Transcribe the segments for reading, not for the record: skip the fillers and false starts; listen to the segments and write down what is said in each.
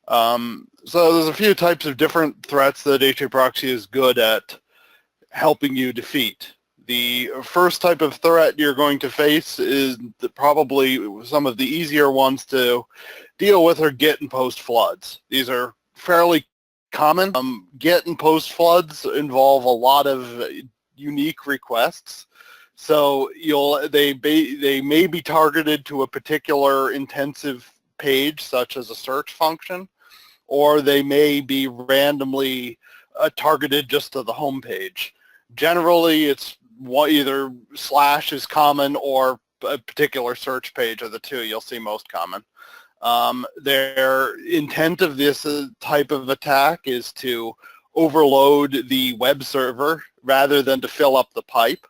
So there's a few types of different threats that HAProxy is good at helping you defeat. The first type of threat you're going to face is probably some of the easier ones to deal with are get and post floods. These are fairly common. Get and post floods involve a lot of unique requests. So they may be targeted to a particular intensive page, such as a search function, or they may be randomly targeted just to the home page. Generally, it's either slash is common or a particular search page are the two you'll see most common. Their intent of this type of attack is to overload the web server rather than to fill up the pipe,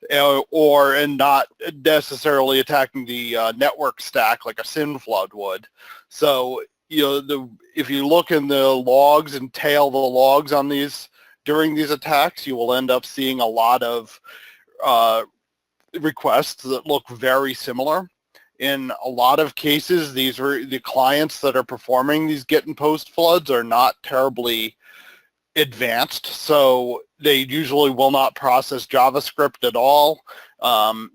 and not necessarily attacking the network stack like a SYN flood would. So if you look in the logs and tail the logs on these during these attacks, you will end up seeing a lot of requests that look very similar. In a lot of cases, these are the clients that are performing these get and post floods are not terribly advanced, so they usually will not process JavaScript at all.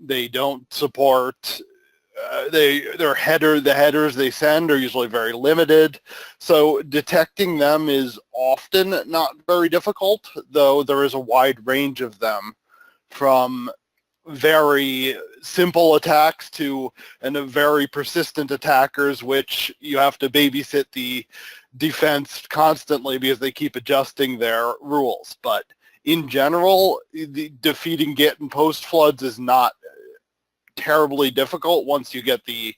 They don't support the headers they send are usually very limited, so detecting them is often not very difficult, though there is a wide range of them, from very simple attacks to very persistent attackers, which you have to babysit the defense constantly because they keep adjusting their rules. But in general, defeating get and post floods is not terribly difficult once you get the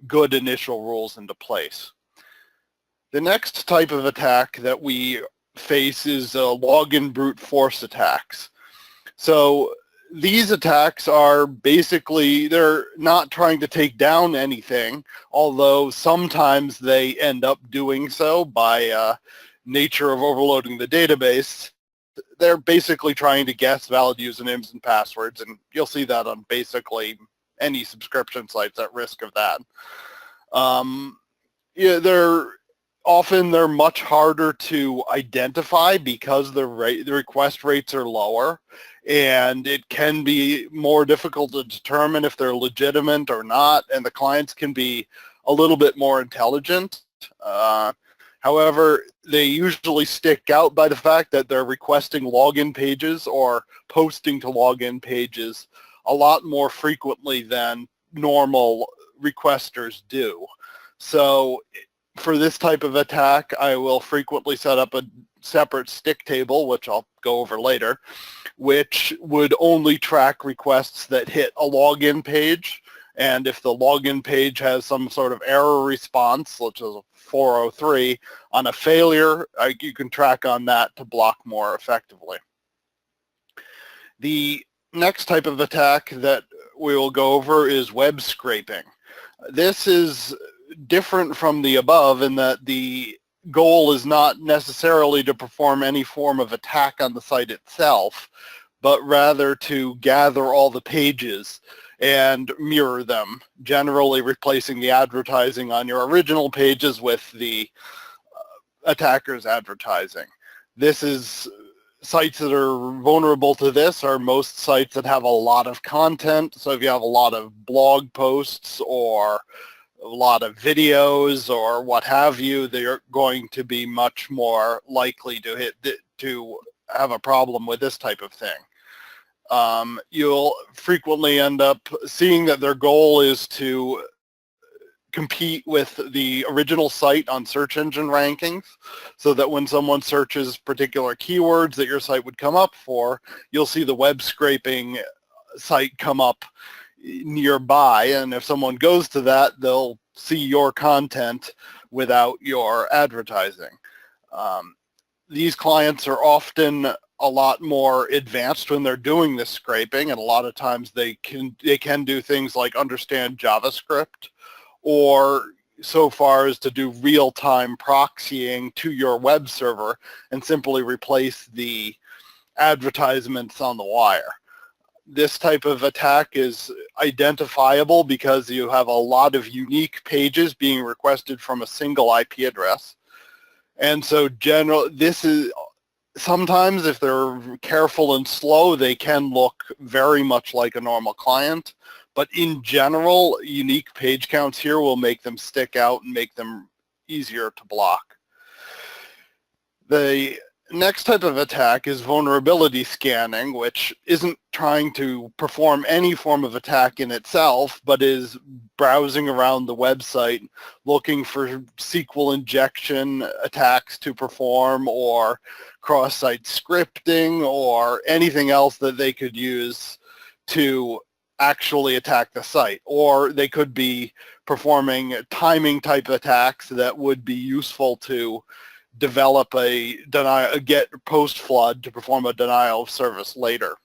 good initial rules into place. The next type of attack that we face is login brute force attacks. So these attacks are basically, they're not trying to take down anything, although sometimes they end up doing so by nature of overloading the database. They're basically trying to guess valid usernames and passwords, and you'll see that on basically any subscription sites at risk of that. They're much harder to identify because the request rates are lower, and it can be more difficult to determine if they're legitimate or not, and the clients can be a little bit more intelligent. However, they usually stick out by the fact that they're requesting login pages or posting to login pages a lot more frequently than normal requesters do. So for this type of attack, I will frequently set up a separate stick table, which I'll go over later, which would only track requests that hit a login page. And if the login page has some sort of error response, such as a 403, on a failure, you can track on that to block more effectively. The next type of attack that we will go over is web scraping. This is different from the above in that the goal is not necessarily to perform any form of attack on the site itself, but rather to gather all the pages and mirror them, generally replacing the advertising on your original pages with the attacker's advertising. This is sites that are vulnerable to this are most sites that have a lot of content. So if you have a lot of blog posts or a lot of videos or what have you, they're going to be much more likely to have a problem with this type of thing. You'll frequently end up seeing that their goal is to compete with the original site on search engine rankings, so that when someone searches particular keywords that your site would come up for, you'll see the web scraping site come up nearby, and if someone goes to that, they'll see your content without your advertising. These clients are often a lot more advanced when they're doing this scraping, and a lot of times they can do things like understand JavaScript, or so far as to do real-time proxying to your web server and simply replace the advertisements on the wire. This type of attack is identifiable because you have a lot of unique pages being requested from a single IP address. And so sometimes if they're careful and slow, they can look very much like a normal client. But in general, unique page counts here will make them stick out and make them easier to block. The next type of attack is vulnerability scanning, which isn't trying to perform any form of attack in itself, but is browsing around the website looking for SQL injection attacks to perform, or cross-site scripting, or anything else that they could use to actually attack the site. Or they could be performing timing type attacks that would be useful to develop get post-flood to perform a denial of service later.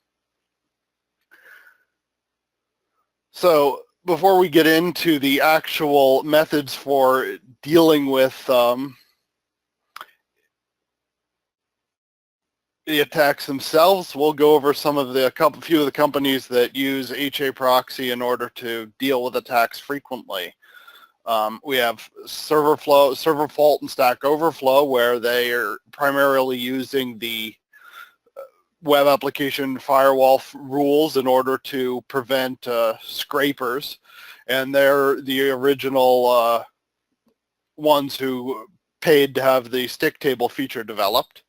So before we get into the actual methods for dealing with the attacks themselves, we'll go over few of the companies that use HAProxy in order to deal with attacks frequently. We have server fault and Stack Overflow, where they are primarily using the web application firewall rules in order to prevent scrapers, and they're the original ones who paid to have the stick table feature developed.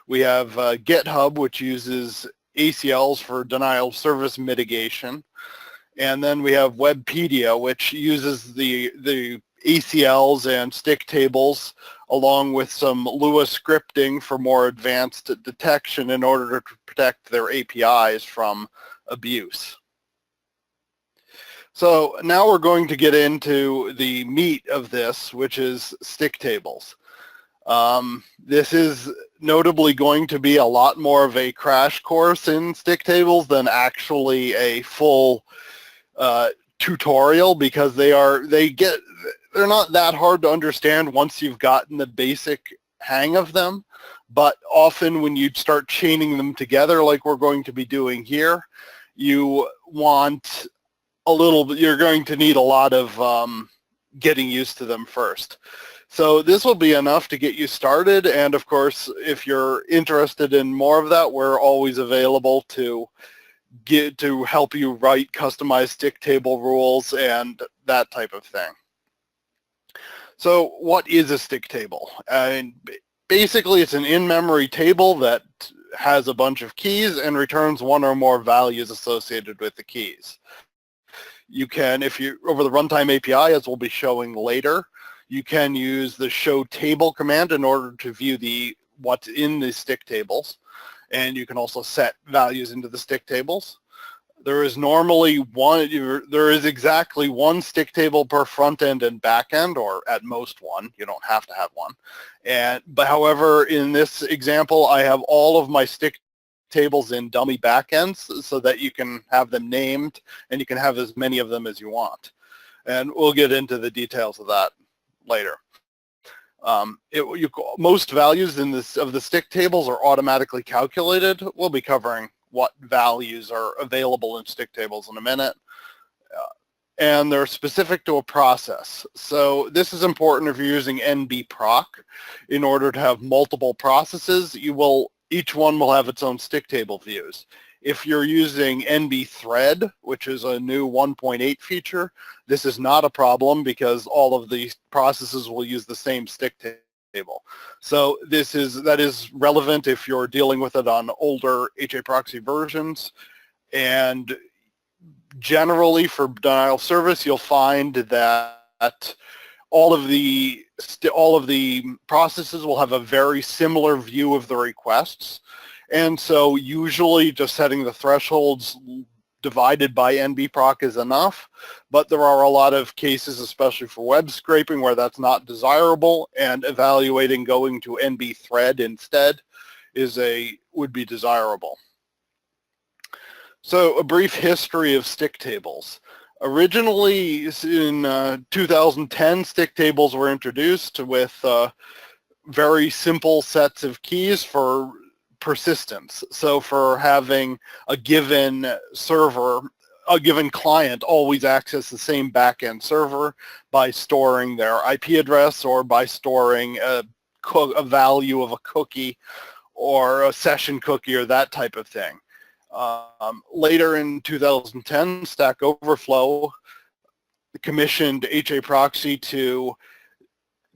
We have GitHub, which uses ACLs for denial of service mitigation. And then we have Webpedia, which uses the ACLs and stick tables along with some Lua scripting for more advanced detection in order to protect their APIs from abuse. So now we're going to get into the meat of this, which is stick tables. This is notably going to be a lot more of a crash course in stick tables than actually a full tutorial, because they're not that hard to understand once you've gotten the basic hang of them. But often when you start chaining them together, like we're going to be doing here, you're going to need a lot of getting used to them first. So this will be enough to get you started. And of course, if you're interested in more of that, we're always available to help you write customized stick table rules and that type of thing. So what is a stick table? Basically, it's an in-memory table that has a bunch of keys and returns one or more values associated with the keys. You can, over the runtime API, as we'll be showing later, you can use the show table command in order to view what's in the stick tables. And you can also set values into the stick tables. There is exactly one stick table per front end and back end, or at most one. You don't have to have one. But however, in this example, I have all of my stick tables in dummy backends so that you can have them named and you can have as many of them as you want. And we'll get into the details of that later. Most values of the stick tables are automatically calculated. We'll be covering what values are available in stick tables in a minute. And they're specific to a process. So this is important if you're using NBproc. In order to have multiple processes, each one will have its own stick table views. If you're using NBthread, which is a new 1.8 feature, this is not a problem because all of the processes will use the same stick table. So that is relevant if you're dealing with it on older HAProxy versions. And generally for denial of service, you'll find that all of the processes will have a very similar view of the requests. And so usually just setting the thresholds divided by NBproc is enough, but there are a lot of cases, especially for web scraping, where that's not desirable, and evaluating going to NBthread instead would be desirable. So a brief history of stick tables. Originally in 2010, stick tables were introduced with very simple sets of keys for persistence. So for having a given server, a given client always access the same backend server by storing their IP address or by storing a a value of a cookie or a session cookie or that type of thing. Later in 2010, Stack Overflow commissioned HAProxy to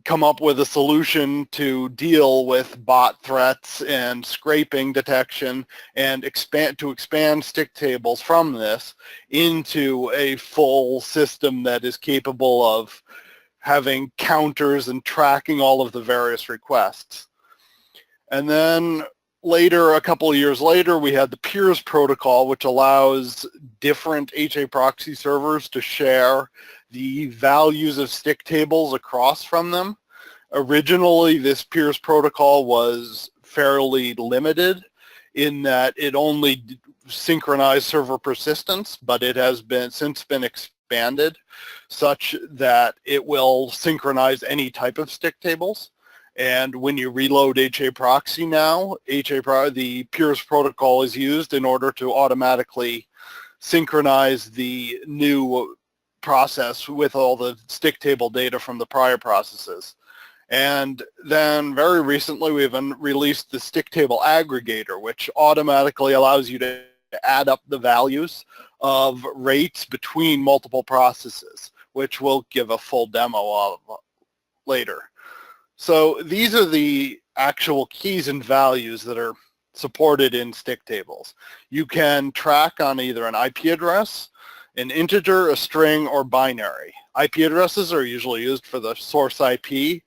come up with a solution to deal with bot threats and scraping detection and expand stick tables from this into a full system that is capable of having counters and tracking all of the various requests. And then later, a couple of years later, we had the peers protocol, which allows different HAProxy servers to share the values of stick tables across from them. Originally, this peers protocol was fairly limited in that it only synchronized server persistence, but it has since been expanded such that it will synchronize any type of stick tables. And when you reload HAProxy now, the peers protocol is used in order to automatically synchronize the new process with all the stick table data from the prior processes. And then very recently we've released the stick table aggregator, which automatically allows you to add up the values of rates between multiple processes, which we'll give a full demo of later. So these are the actual keys and values that are supported in stick tables. You can track on either an IP address, an integer, a string, or binary. IP addresses are usually used for the source IP,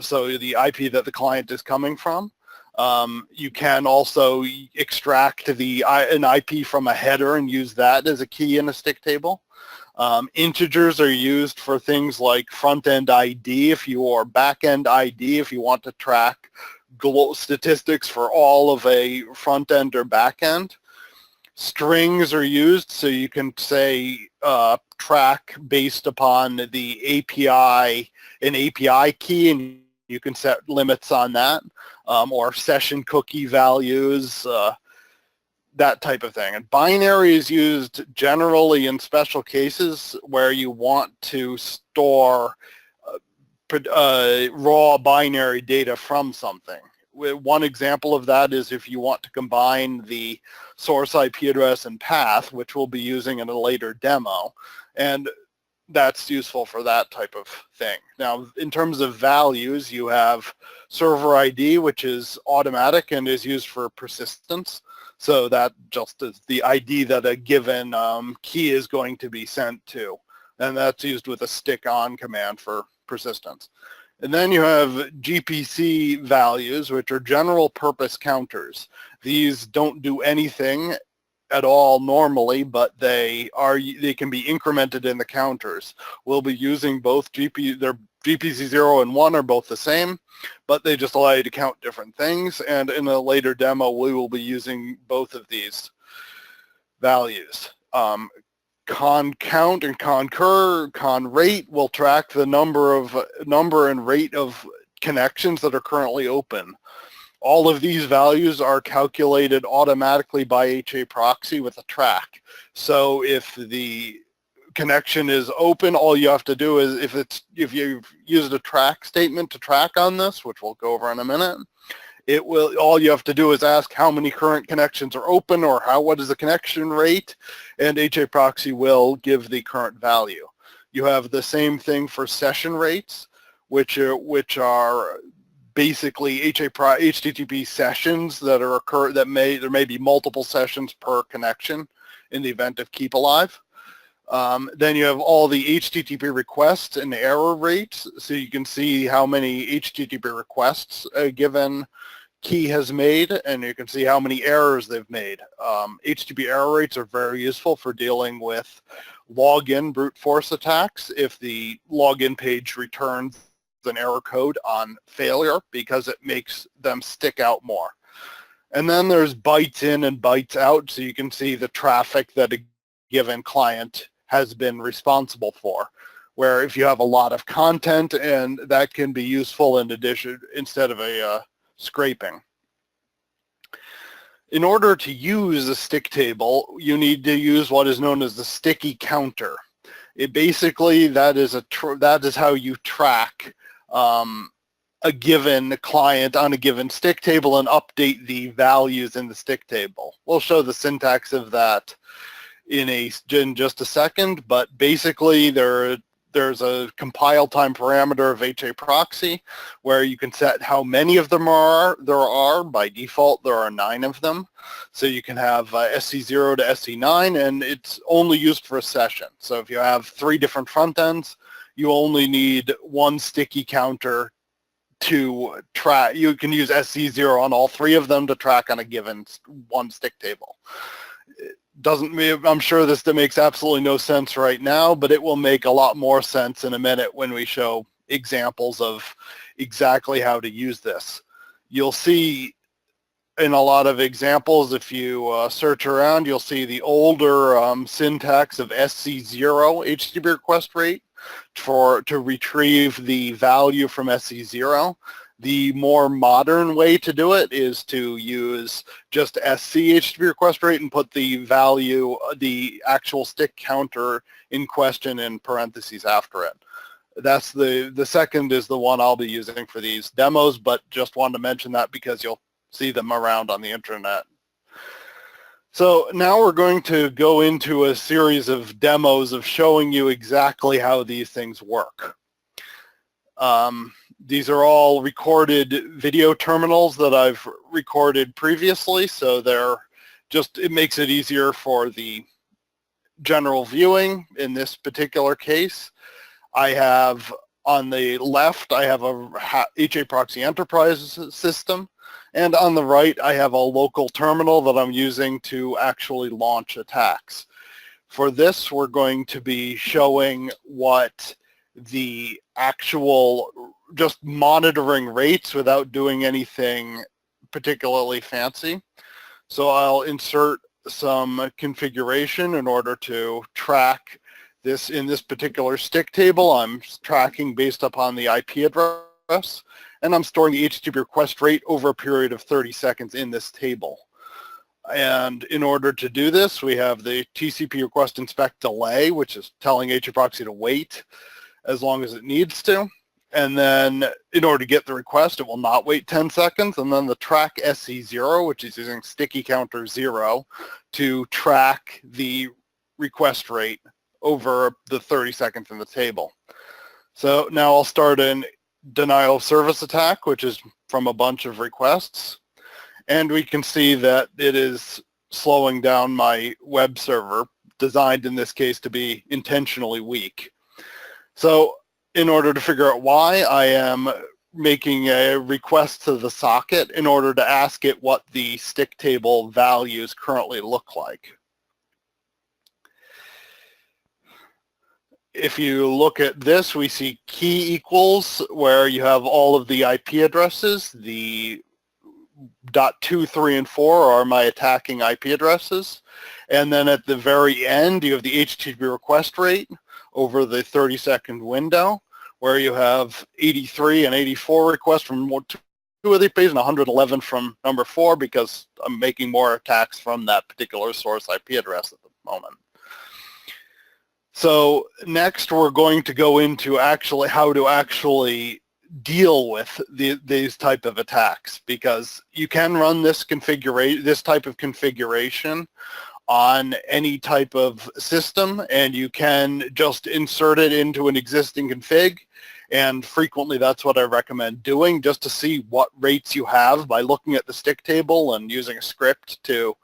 so the IP that the client is coming from. You can also extract an IP from a header and use that as a key in a stick table. Integers are used for things like front-end ID or back-end ID if you want to track statistics for all of a front-end or back-end. Strings are used so you can say track based upon the API, an API key, and you can set limits on that, or session cookie values, that type of thing. And binary is used generally in special cases where you want to store raw binary data from something. One example of that is if you want to combine the source IP address and path, which we'll be using in a later demo, and that's useful for that type of thing. Now, in terms of values, you have server ID, which is automatic and is used for persistence. So that just is the ID that a given key is going to be sent to. And that's used with a stick on command for persistence. And then you have GPC values, which are general purpose counters. These don't do anything at all normally, but they can be incremented in the counters. We'll be using both GPC 0 and 1 are both the same, but they just allow you to count different things. And in a later demo, we will be using both of these values. Con count and concur, con rate will track the number and rate of connections that are currently open. All of these values are calculated automatically by HAProxy with a track. So if the connection is open, all you have to do is, if you've used a track statement to track on this, which we'll go over in a minute, all you have to do is ask how many current connections are open or what is the connection rate, and HAProxy will give the current value. You have the same thing for session rates, which are basically HTTP sessions that there may be multiple sessions per connection in the event of keep alive. Then you have all the HTTP requests and error rates, so you can see how many HTTP requests a given key has made, and you can see how many errors they've made. HTTP error rates are very useful for dealing with login brute force attacks if the login page returns an error code on failure, because it makes them stick out more. And then there's bytes in and bytes out, so you can see the traffic that a given client has been responsible for, where if you have a lot of content, and that can be useful in addition instead of a scraping. In order to use a stick table, you need to use what is known as the sticky counter. It basically, that is how you track a given client on a given stick table and update the values in the stick table. We'll show the syntax of that in just a second, but basically there's a compile time parameter of HAProxy where you can set how many of them there are. By default, there are 9 of them. So you can have SC0 to SC9, and it's only used for a session. So if you have 3 different front ends, you only need 1 sticky counter to track. You can use SC0 on all 3 of them to track on a given one stick table. I'm sure this makes absolutely no sense right now, but it will make a lot more sense in a minute when we show examples of exactly how to use this. You'll see in a lot of examples, if you search around, you'll see the older syntax of SC0 HTTP request rate to retrieve the value from SC0. The more modern way to do it is to use just SC HTTP request rate and put the value, the actual stick counter in question in parentheses after it. That's the second is the one I'll be using for these demos, but just wanted to mention that because you'll see them around on the internet. So now we're going to go into a series of demos of showing you exactly how these things work. These are all recorded video terminals that I've recorded previously, so it makes it easier for the general viewing in this particular case. I have on the left, I have a HAProxy enterprise system, and on the right, I have a local terminal that I'm using to actually launch attacks. For this, we're going to be showing what the actual just monitoring rates without doing anything particularly fancy. So I'll insert some configuration in order to track this. In this particular stick table, I'm tracking based upon the IP address, and I'm storing the HTTP request rate over a period of 30 seconds in this table. And in order to do this, we have the TCP request inspect delay, which is telling HAProxy to wait as long as it needs to. And then in order to get the request, it will not wait 10 seconds. And then the track SC0, which is using sticky counter 0 to track the request rate over the 30 seconds in the table. So now I'll start a denial of service attack, which is from a bunch of requests. And we can see that it is slowing down my web server, designed in this case to be intentionally weak. So in order to figure out why, I am making a request to the socket in order to ask it what the stick table values currently look like. If you look at this, we see key equals, where you have all of the IP addresses. The .2, 3, and 4 are my attacking IP addresses. And then at the very end, you have the HTTP request rate over the 30-second window, where you have 83 and 84 requests from two of the pages and 111 from number 4, because I'm making more attacks from that particular source IP address at the moment. So next we're going to go into how to actually deal with these type of attacks, because you can run this type of configuration on any type of system, and you can just insert it into an existing config, and frequently that's what I recommend doing, just to see what rates you have by looking at the stick table and using a script to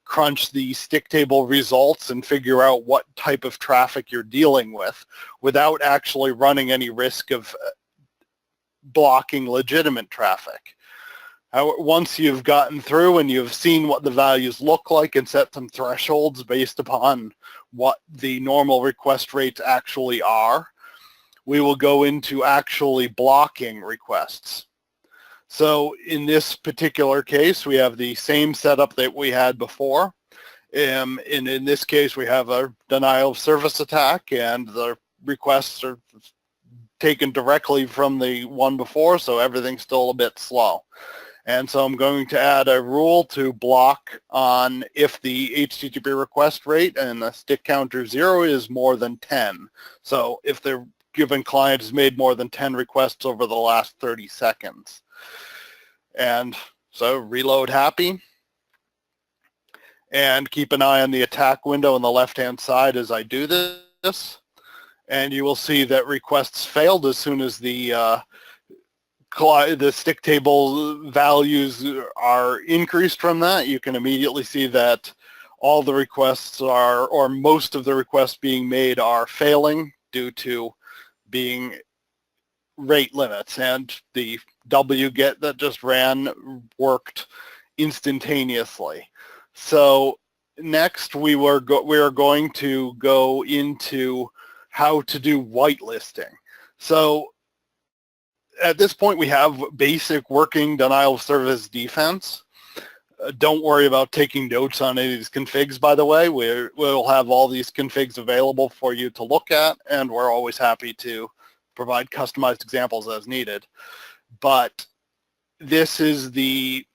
crunch the stick table results and figure out what type of traffic you're dealing with without actually running any risk of blocking legitimate traffic. Once you've gotten through and you've seen what the values look like and set some thresholds based upon what the normal request rates actually are, we will go into actually blocking requests. So in this particular case, we have the same setup that we had before. And in this case, we have a denial of service attack, and the requests are taken directly from the one before, so everything's still a bit slow. And so I'm going to add a rule to block on if the HTTP request rate and the stick counter 0 is more than 10. So if the given client has made more than 10 requests over the last 30 seconds. And so reload happy, and keep an eye on the attack window on the left-hand side as I do this. And you will see that requests failed as soon as the stick table values are increased from that. You can immediately see that all the requests are, or most of the requests being made are failing due to being rate limits, and the wget that just ran worked instantaneously. So next we are going to go into how to do whitelisting. So at this point we have basic working denial of service defense. Don't worry about taking notes on any of these configs, by the way. We'll have all these configs available for you to look at, and we're always happy to provide customized examples as needed. But this is the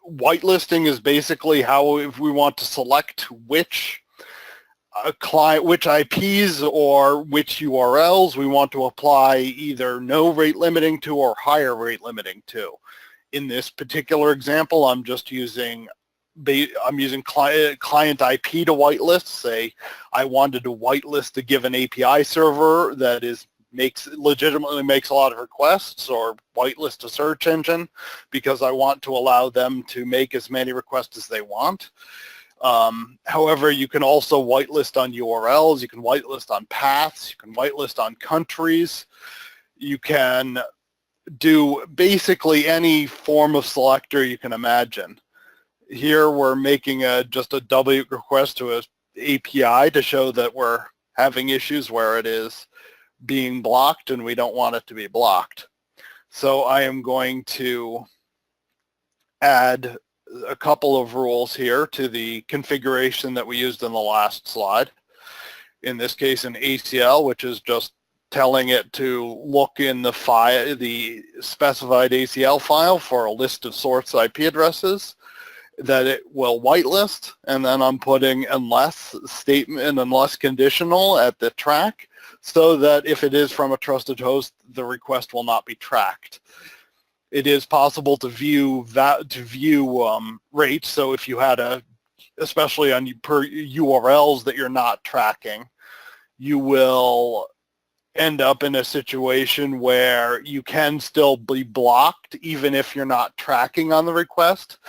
whitelisting is basically how, if we want to select which which IPs or which URLs we want to apply either no rate limiting to or higher rate limiting to. In this particular example, I'm just using client IP to whitelist. Say I wanted to whitelist a given API server that legitimately makes a lot of requests, or whitelist a search engine because I want to allow them to make as many requests as they want. However, you can also whitelist on URLs, you can whitelist on paths, you can whitelist on countries, you can do basically any form of selector you can imagine. Here we're making just a W request to an API to show that we're having issues where it is being blocked and we don't want it to be blocked. So I am going to add a couple of rules here to the configuration that we used in the last slide. In this case, an ACL, which is just telling it to look in the file, the specified ACL file, for a list of source IP addresses that it will whitelist, and then I'm putting unless statement, unless conditional at the track, so that if it is from a trusted host, the request will not be tracked. It is possible to view rates. So if you had especially on per URLs that you're not tracking, you will end up in a situation where you can still be blocked even if you're not tracking on the request,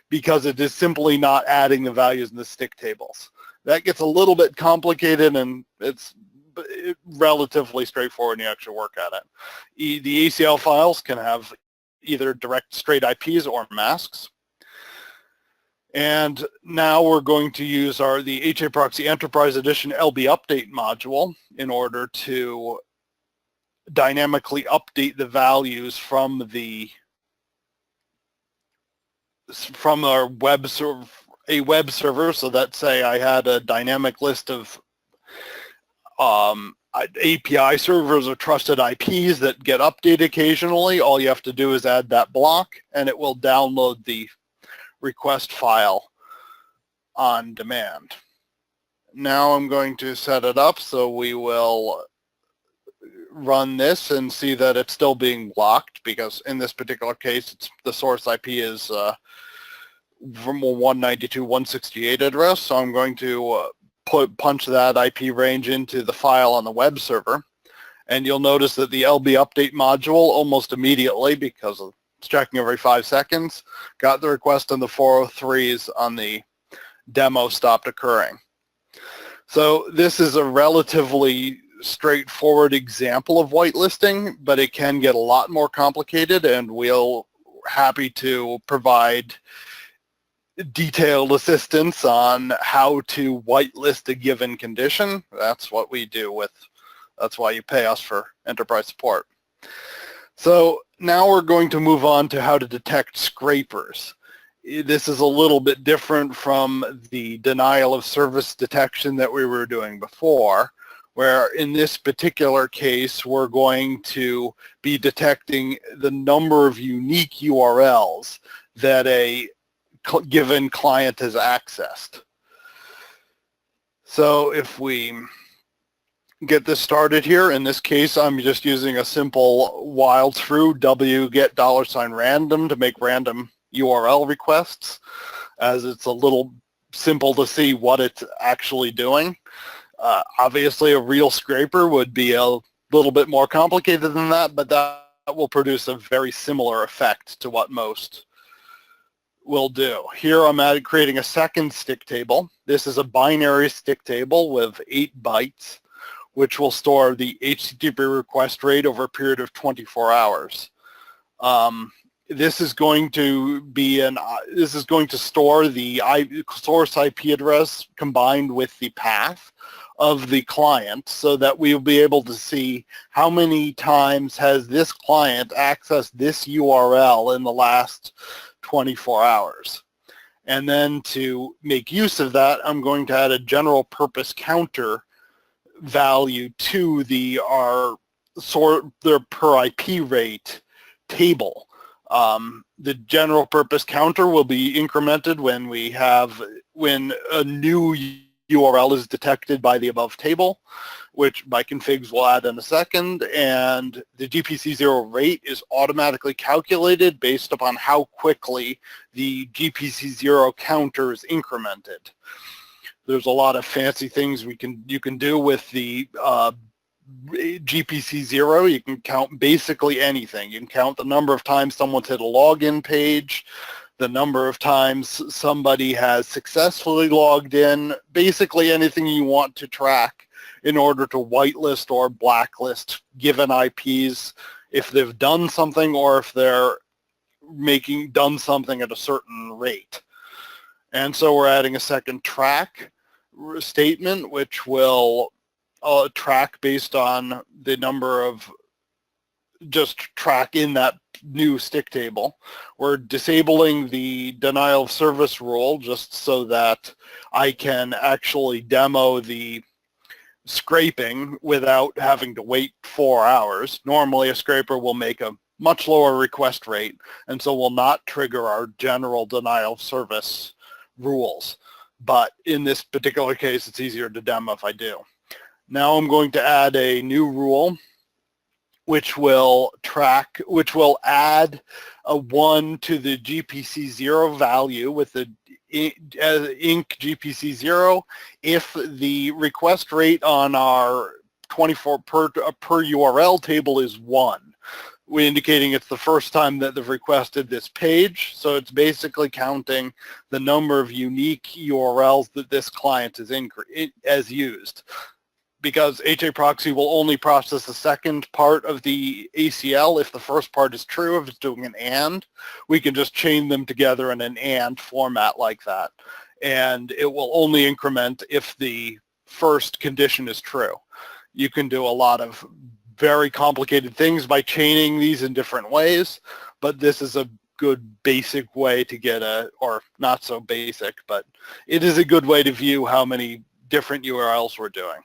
because it is simply not adding the values in the stick tables. That gets a little bit complicated, and it's relatively straightforward when you actually work at it. The ACL files can have either direct straight IPs or masks. And now we're going to use the HAProxy Enterprise Edition LB update module in order to dynamically update the values from our web server, so that, say, I had a dynamic list of API servers or trusted IPs that get updated occasionally. All you have to do is add that block, and it will download the request file on demand. Now I'm going to set it up, so we will run this and see that it's still being blocked, because in this particular case, the source IP is from a 192.168 address. So I'm going to punch that IP range into the file on the web server, and you'll notice that the LB update module almost immediately, because it's checking every 5 seconds, got the request, and the 403s on the demo stopped occurring. So this is a relatively straightforward example of whitelisting, but it can get a lot more complicated, and we're happy to provide detailed assistance on how to whitelist a given condition. That's what we do that's why you pay us for enterprise support. So now we're going to move on to how to detect scrapers. This is a little bit different from the denial of service detection that we were doing before, where in this particular case, we're going to be detecting the number of unique URLs that a given client has accessed. So if we get this started here. In this case, I'm just using a simple while true wget $random to make random URL requests, as it's a little simple to see what it's actually doing. Obviously, a real scraper would be a little bit more complicated than that, but that will produce a very similar effect to what most will do. Here I'm creating a second stick table. This is a binary stick table with 8 bytes, which will store the HTTP request rate over a period of 24 hours. This is going to store the source IP address combined with the path of the client, so that we'll be able to see how many times has this client accessed this URL in the last 24 hours. And then to make use of that, I'm going to add a general purpose counter value to their per IP rate table. The general purpose counter will be incremented when a new URL is detected by the above table, which my configs will add in a second, and the GPC0 rate is automatically calculated based upon how quickly the GPC0 counter is incremented. There's a lot of fancy things you can do with the GPC0. You can count basically anything. You can count the number of times someone's hit a login page, the number of times somebody has successfully logged in, basically anything you want to track in order to whitelist or blacklist given IPs if they've done something or if they're done something at a certain rate. And so we're adding a second track statement, which will track based on the number of track in that new stick table. We're disabling the denial of service rule just so that I can actually demo the scraping without having to wait 4 hours. Normally a scraper will make a much lower request rate and so will not trigger our general denial of service rules. But in this particular case, it's easier to demo if I do. Now I'm going to add a new rule which will add a 1 to the GPC0 value with the inc GPC0 if the request rate on our 24 per URL table is 1. We're indicating it's the first time that they've requested this page, so it's basically counting the number of unique URLs that this client has used. Because HAProxy will only process the second part of the ACL if the first part is true. If it's doing an AND, we can just chain them together in an AND format like that. And it will only increment if the first condition is true. You can do a lot of very complicated things by chaining these in different ways, but this is a good basic way to get or not so basic, but it is a good way to view how many different URLs we're doing.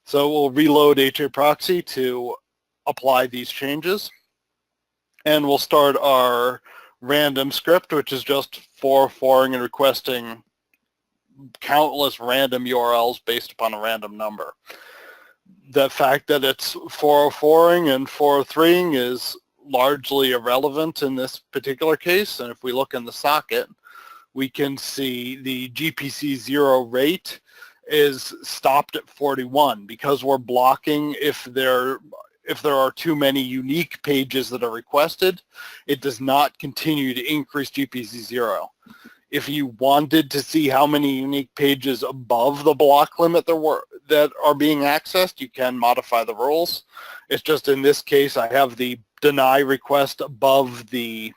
So we'll reload HAProxy to apply these changes. And we'll start our random script, which is just 404ing and requesting countless random URLs based upon a random number. The fact that it's 404ing and 403ing is largely irrelevant in this particular case. And if we look in the socket, we can see the GPC0 rate is stopped at 41 because we're blocking if there are too many unique pages that are requested. It does not continue to increase GPC0. If you wanted to see how many unique pages above the block limit that are being accessed, you can modify the rules. It's just in this case I have the deny request above the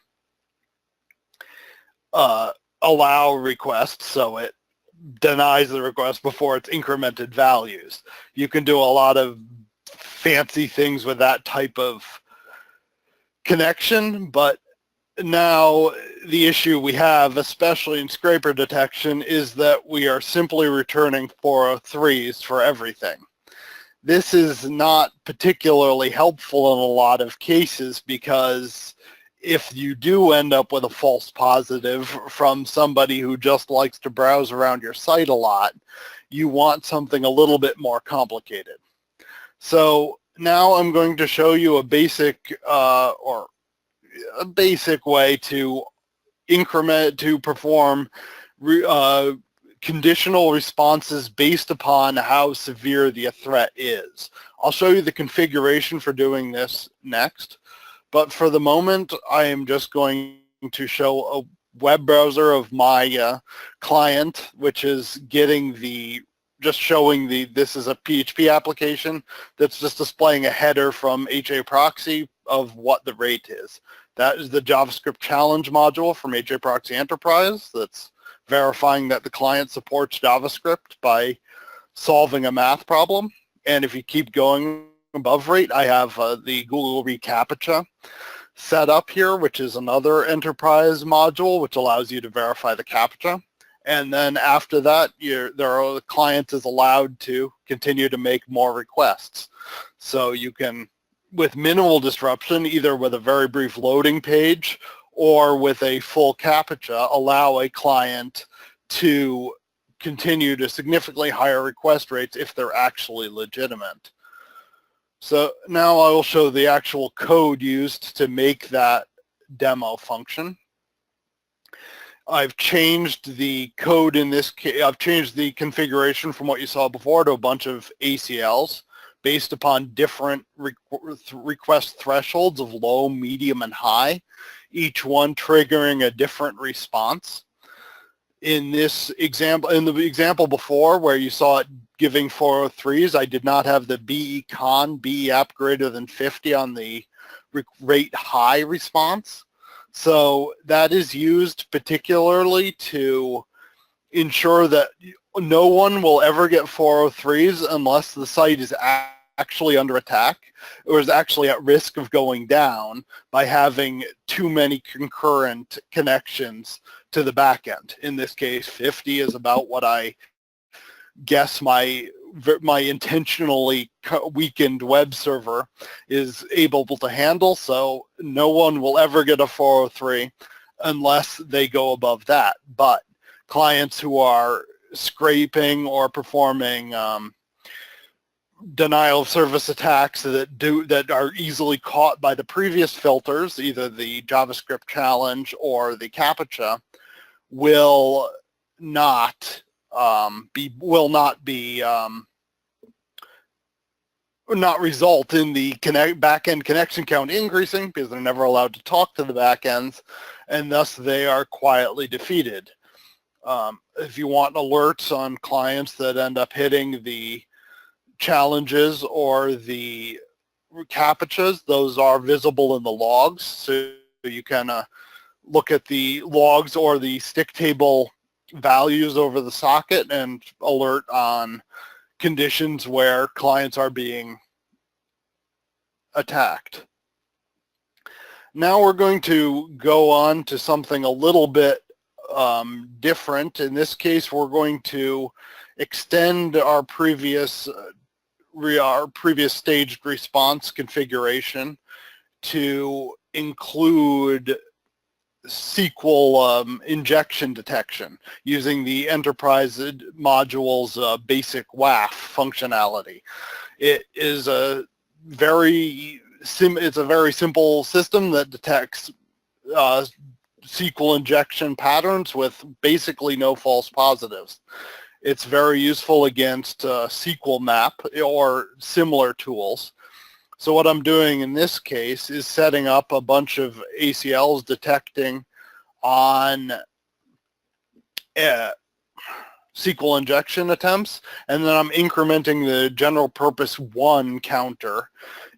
allow request, so it denies the request before it's incremented values. You can do a lot of fancy things with that type of connection, but now the issue we have, especially in scraper detection, is that we are simply returning 403s for everything. This is not particularly helpful in a lot of cases because if you do end up with a false positive from somebody who just likes to browse around your site a lot, you want something a little bit more complicated. So now I'm going to show you a basic way to perform conditional responses based upon how severe the threat is. I'll show you the configuration for doing this next, but for the moment I am just going to show a web browser of my client, which is showing this is a PHP application that's just displaying a header from HAProxy of what the rate is. That is the JavaScript challenge module from HAProxy Enterprise that's verifying that the client supports JavaScript by solving a math problem. And if you keep going above rate, I have the Google reCAPTCHA set up here, which is another enterprise module which allows you to verify the CAPTCHA. And then after that, the client is allowed to continue to make more requests. So you can, with minimal disruption, either with a very brief loading page or with a full CAPTCHA, allow a client to continue to significantly higher request rates if they're actually legitimate. So now I will show the actual code used to make that demo function. I've changed the code in this case. I've changed the configuration from what you saw before to a bunch of ACLs based upon different request thresholds of low, medium, and high, each one triggering a different response. In this example, in the example before where you saw it giving 403s, I did not have the BECON, BEAP greater than 50 on the rate high response. So that is used particularly to ensure that no one will ever get 403s unless the site is actually under attack or is actually at risk of going down by having too many concurrent connections to the back end. In this case, 50 is about what I guess my intentionally weakened web server is able to handle, so no one will ever get a 403 unless they go above that. But clients who are scraping or performing denial of service attacks that are easily caught by the previous filters, either the JavaScript challenge or the CAPTCHA, will not result in the back-end connection count increasing because they're never allowed to talk to the back-ends, and thus they are quietly defeated. If you want alerts on clients that end up hitting the challenges or the CAPTCHAs, those are visible in the logs, so you can look at the logs or the stick table values over the socket and alert on conditions where clients are being attacked. Now we're going to go on to something a little bit different. In this case, we're going to extend our previous staged response configuration to include SQL injection detection using the enterprise module's basic WAF functionality. It is a very simple system that detects SQL injection patterns with basically no false positives. It's very useful against SQL map or similar tools. So what I'm doing in this case is setting up a bunch of ACLs detecting on SQL injection attempts, and then I'm incrementing the general purpose 1 counter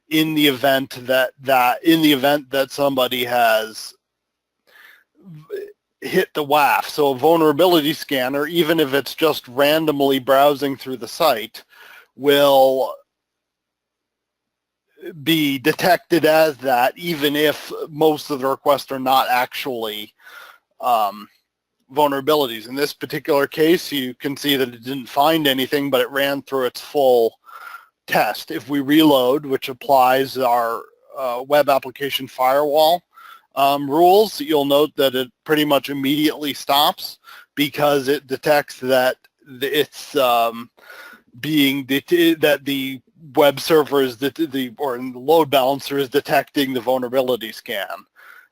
in the event that somebody has hit the WAF. So a vulnerability scanner, even if it's just randomly browsing through the site, will be detected as that, even if most of the requests are not actually vulnerabilities. In this particular case, you can see that it didn't find anything, but it ran through its full test. If we reload, which applies our web application firewall rules, you'll note that it pretty much immediately stops because it detects that it's that the web server is or the load balancer is detecting the vulnerability scan.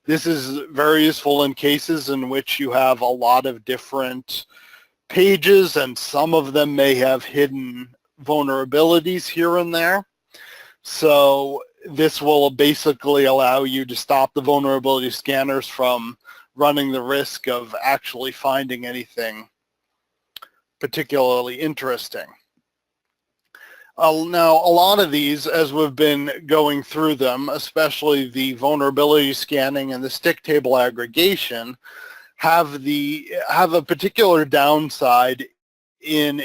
This is very useful in cases in which you have a lot of different pages and some of them may have hidden vulnerabilities here and there. So this will basically allow you to stop the vulnerability scanners from running the risk of actually finding anything particularly interesting. Now, a lot of these, as we've been going through them, especially the vulnerability scanning and the stick table aggregation, have a particular downside in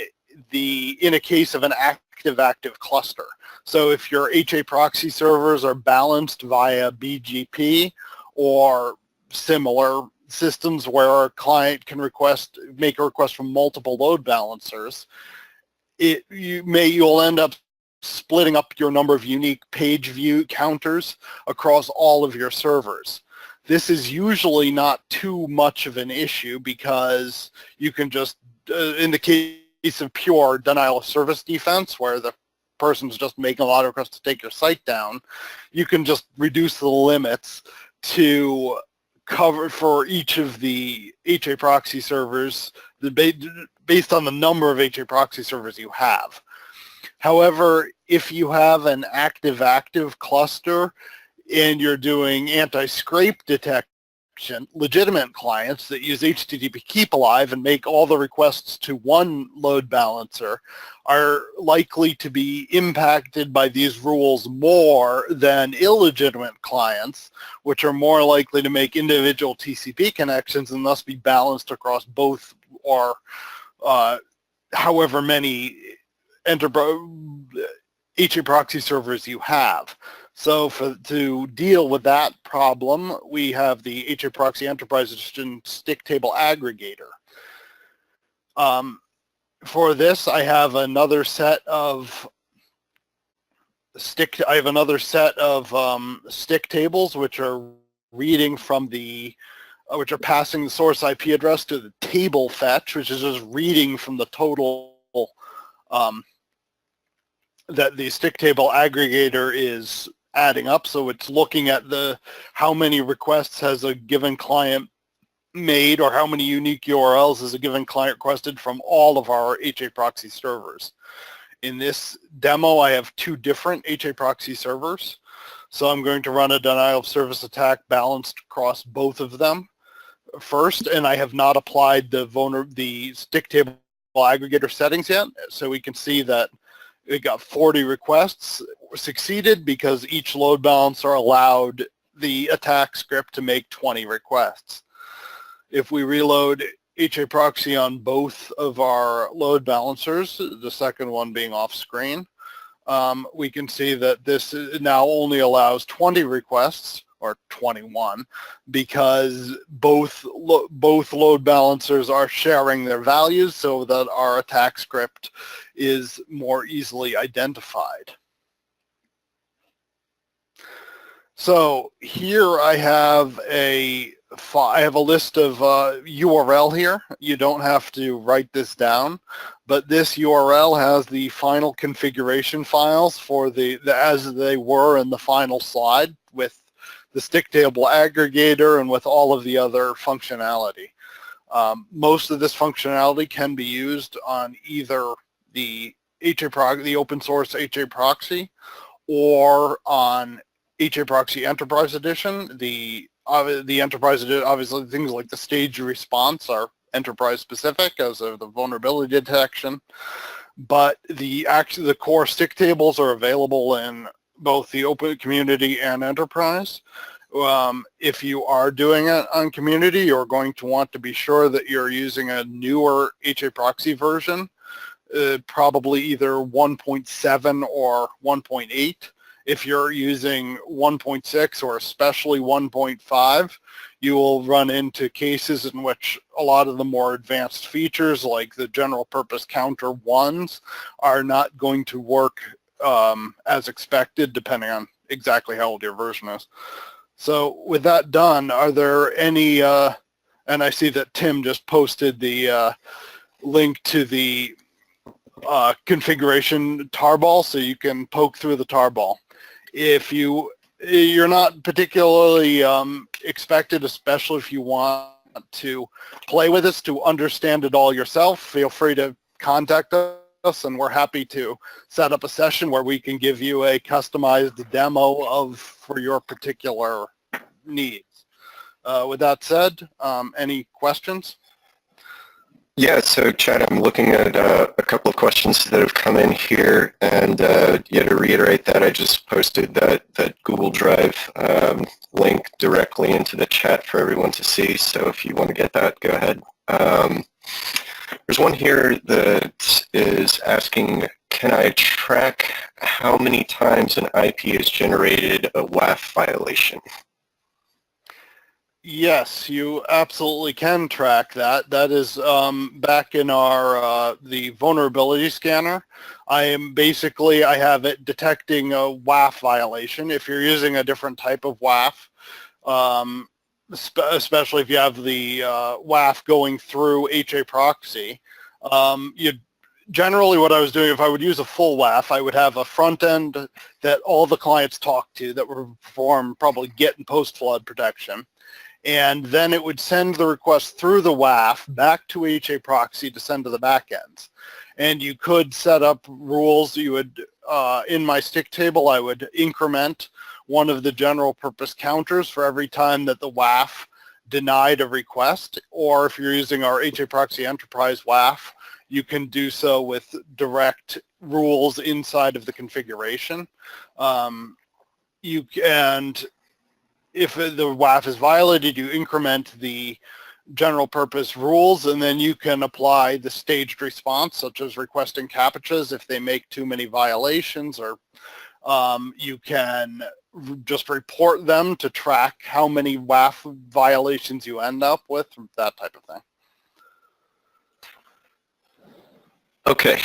a case of an active cluster. So if your HAProxy servers are balanced via BGP or similar systems where a client can make a request from multiple load balancers, you'll end up splitting up your number of unique page view counters across all of your servers. This is usually not too much of an issue because you can just, in the case of pure denial of service defense, where the person's just making a lot of requests to take your site down, you can just reduce the limits to cover for each of the HAProxy servers based on the number of HAProxy servers you have. However, if you have an active cluster and you're doing anti-scrape detection, legitimate clients that use HTTP Keep Alive and make all the requests to one load balancer are likely to be impacted by these rules more than illegitimate clients, which are more likely to make individual TCP connections and thus be balanced across both or however many HAProxy servers you have. So to deal with that problem, we have the HAProxy Enterprise Edition stick table aggregator. For this, I have another set of stick tables which are reading from which are passing the source IP address to the table fetch, which is just reading from the total that the stick table aggregator is adding up. So it's looking at how many requests has a given client made or how many unique URLs has a given client requested from all of our HAProxy servers. In this demo, I have two different HAProxy servers. So I'm going to run a denial of service attack balanced across both of them first, and I have not applied the stick table aggregator settings yet. So we can see that we got 40 requests succeeded because each load balancer allowed the attack script to make 20 requests. If we reload HAProxy on both of our load balancers, the second one being off screen, we can see that this now only allows 20 requests, or 21, because both load balancers are sharing their values so that our attack script is more easily identified. So here I have a list of URL here. You don't have to write this down, but this URL has the final configuration files for as they were in the final slide with the stick table aggregator and with all of the other functionality. Most of this functionality can be used on either the open source HAProxy or on HAProxy Enterprise Edition. The Enterprise Edition, obviously things like the stage response are enterprise specific as of the vulnerability detection, but the core stick tables are available in both the open community and enterprise. If you are doing it on community, you're going to want to be sure that you're using a newer HAProxy version, probably either 1.7 or 1.8. If you're using 1.6 or especially 1.5, you will run into cases in which a lot of the more advanced features like the general purpose counter ones are not going to work as expected, depending on exactly how old your version is. So with that done, are there any, and I see that Tim just posted the link to the configuration tarball, so you can poke through the tarball. If you're not particularly expected, especially if you want to play with this to understand it all yourself, feel free to contact us, and we're happy to set up a session where we can give you a customized demo for your particular needs. With that said, any questions? Yeah, so Chad, I'm looking at a couple of questions that have come in here, and yeah, to reiterate that, I just posted that Google Drive link directly into the chat for everyone to see, so if you want to get that, go ahead. There's one here that is asking, can I track how many times an IP has generated a WAF violation? Yes, you absolutely can track that. That is back in our the vulnerability scanner. I have it detecting a WAF violation. If you're using a different type of WAF, especially if you have the WAF going through HAProxy, generally what I was doing, if I would use a full WAF, I would have a front end that all the clients talk to that would perform probably get and post flood protection. And then it would send the request through the WAF back to HAProxy to send to the backends. And you could set up rules. You would, in my stick table, I would increment one of the general purpose counters for every time that the WAF denied a request. Or if you're using our HAProxy Enterprise WAF, you can do so with direct rules inside of the configuration. If the WAF is violated, you increment the general purpose rules, and then you can apply the staged response, such as requesting CAPTCHAs if they make too many violations, or you can just report them to track how many WAF violations you end up with, that type of thing. Okay.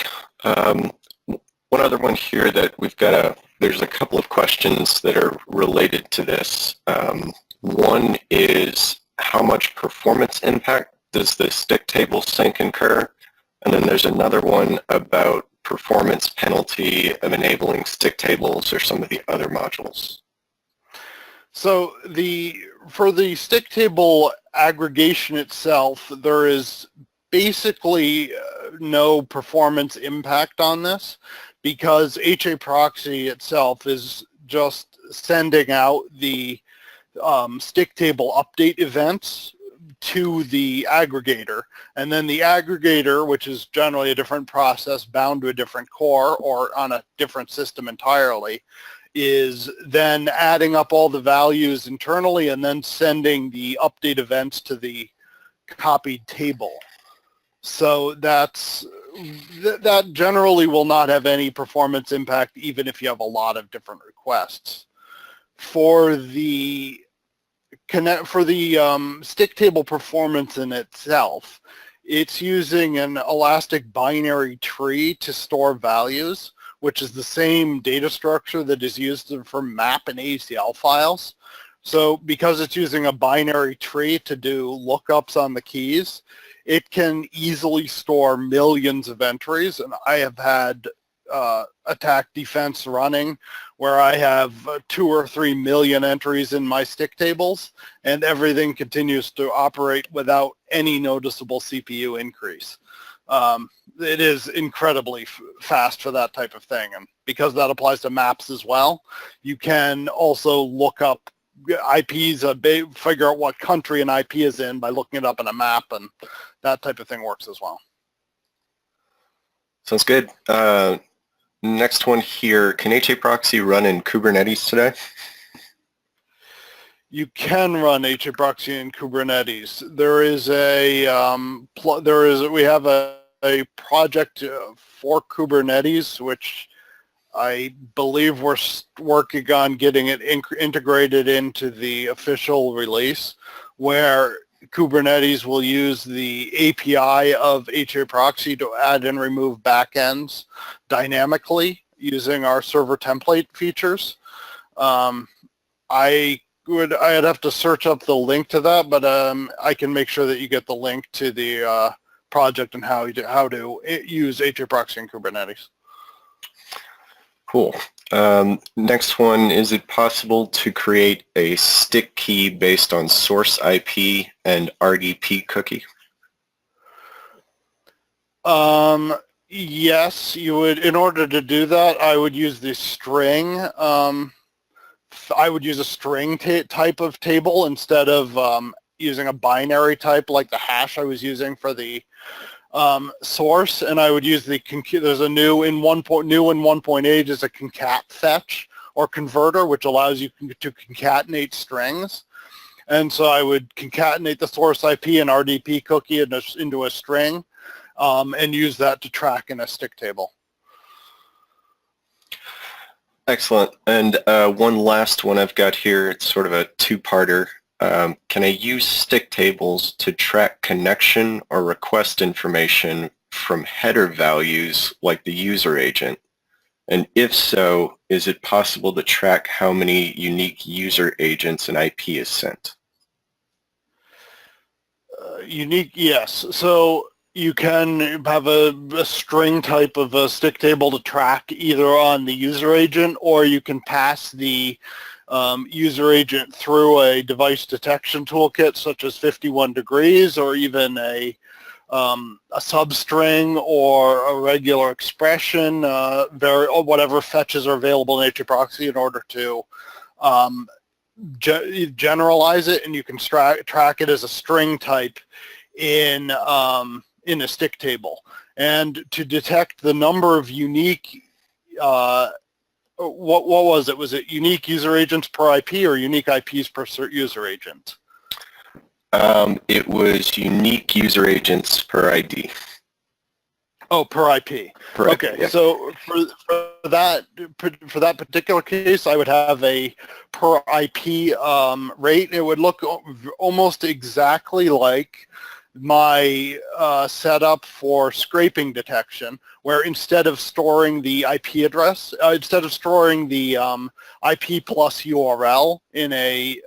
One other one here that we've got there's a couple of questions that are related to this. One is, how much performance impact does the stick table sync incur? And then there's another one about performance penalty of enabling stick tables or some of the other modules. So for the stick table aggregation itself, there is basically no performance impact on this, because HAProxy itself is just sending out the stick table update events to the aggregator, and then the aggregator, which is generally a different process bound to a different core or on a different system entirely, is then adding up all the values internally and then sending the update events to the copied table. So that generally will not have any performance impact, even if you have a lot of different requests. For the stick table performance in itself, it's using an elastic binary tree to store values, which is the same data structure that is used for map and ACL files. So because it's using a binary tree to do lookups on the keys, it can easily store millions of entries. And I have had attack defense running where I have 2 or 3 million entries in my stick tables, and everything continues to operate without any noticeable CPU increase. It is incredibly fast for that type of thing. And because that applies to maps as well, you can also look up IPs, figure out what country an IP is in by looking it up in a map, and that type of thing works as well. Sounds good. Next one here, can HAProxy run in Kubernetes today? You can run HAProxy in Kubernetes. We have a project for Kubernetes, which I believe we're working on getting it integrated into the official release, where Kubernetes will use the API of HAProxy to add and remove backends dynamically using our server template features. I'd have to search up the link to that, but I can make sure that you get the link to the project and how to use HAProxy in Kubernetes. Cool. Next one, is it possible to create a stick key based on source IP and RDP cookie? Yes, you would. In order to do that, I would use the string. I would use a string type of table instead of using a binary type like the hash I was using for the source, and I would use the there's a new in 1.8 is a concat fetch or converter, which allows you to concatenate strings. And so I would concatenate the source IP and RDP cookie into a string, and use that to track in a stick table. Excellent. And one last one I've got here, it's sort of a two-parter. Can I use stick tables to track connection or request information from header values like the user agent? And if so, is it possible to track how many unique user agents an IP is sent? Unique, yes. So you can have a string type of a stick table to track either on the user agent, or you can pass the user agent through a device detection toolkit such as 51 degrees, or even a substring or a regular expression, or whatever fetches are available in HAProxy in order to generalize it, and you can track it as a string type in a stick table. And to detect the number of unique, what was it? Was it unique user agents per IP or unique IPs per user agent? It was unique user agents per ID. Oh, per IP. Per IP, okay, yeah. So for that particular case, I would have a per IP rate. It would look almost exactly like my setup for scraping detection, where instead of storing the IP address, instead of storing the IP plus URL in a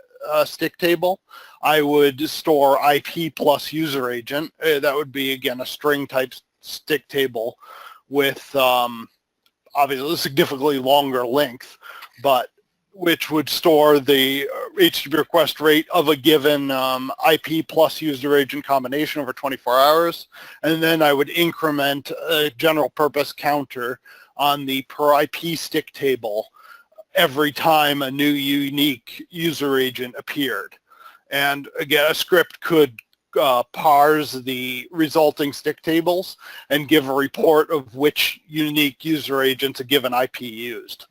stick table, I would store IP plus user agent. That would be, again, a string type stick table with obviously a significantly longer length, but which would store the HTTP request rate of a given IP plus user agent combination over 24 hours. And then I would increment a general purpose counter on the per IP stick table every time a new unique user agent appeared. And again, a script could parse the resulting stick tables and give a report of which unique user agents a given IP used.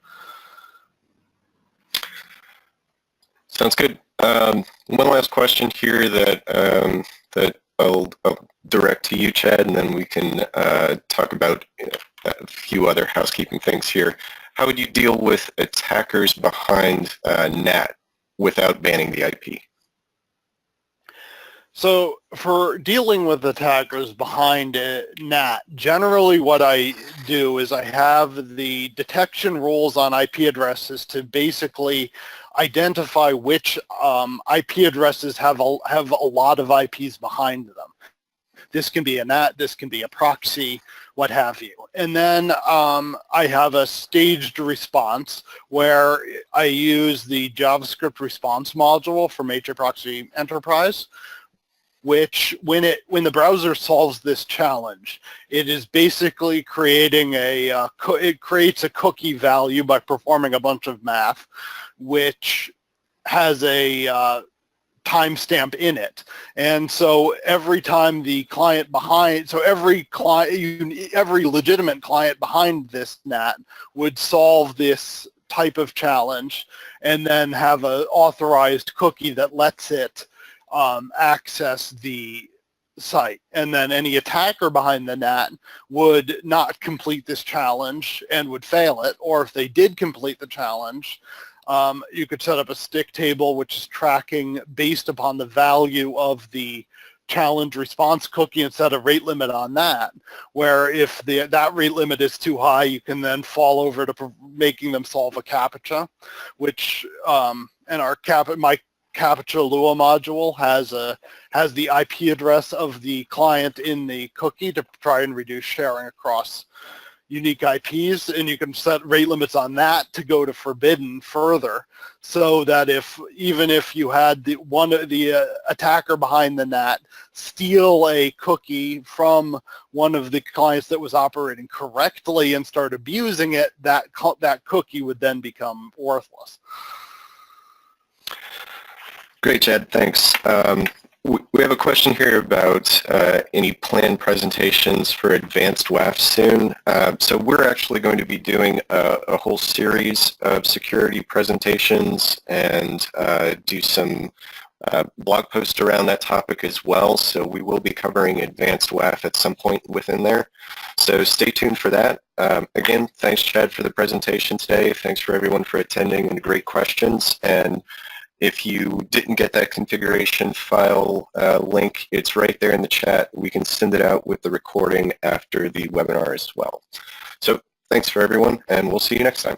Sounds good. One last question here that I'll direct to you, Chad, and then we can talk about a few other housekeeping things here. How would you deal with attackers behind NAT without banning the IP? So for dealing with attackers behind NAT, generally what I do is I have the detection rules on IP addresses to basically identify which IP addresses have a lot of IPs behind them. This can be a NAT, this can be a proxy, what have you. And then I have a staged response where I use the JavaScript response module from HAProxy Enterprise, which when the browser solves this challenge, it is basically creating it creates a cookie value by performing a bunch of math, which has a timestamp in it. And so every time the client behind, so every legitimate client behind this NAT would solve this type of challenge and then have an authorized cookie that lets it access the site. And then any attacker behind the NAT would not complete this challenge and would fail it. Or if they did complete the challenge, you could set up a stick table which is tracking based upon the value of the challenge response cookie and set a rate limit on that, where if that rate limit is too high, you can then fall over to making them solve a CAPTCHA, which and my CAPTCHA Lua module has the IP address of the client in the cookie to try and reduce sharing across unique IPs, and you can set rate limits on that to go to forbidden further, so that even if you had the attacker behind the NAT steal a cookie from one of the clients that was operating correctly and start abusing it, that cookie would then become worthless. Great, Chad. Thanks. We have a question here about any planned presentations for advanced WAF soon. So we're actually going to be doing a whole series of security presentations and do some blog posts around that topic as well. So we will be covering advanced WAF at some point within there. So stay tuned for that. Again, thanks, Chad, for the presentation today. Thanks for everyone for attending and great questions. And if you didn't get that configuration file link, it's right there in the chat. We can send it out with the recording after the webinar as well. So thanks for everyone, and we'll see you next time.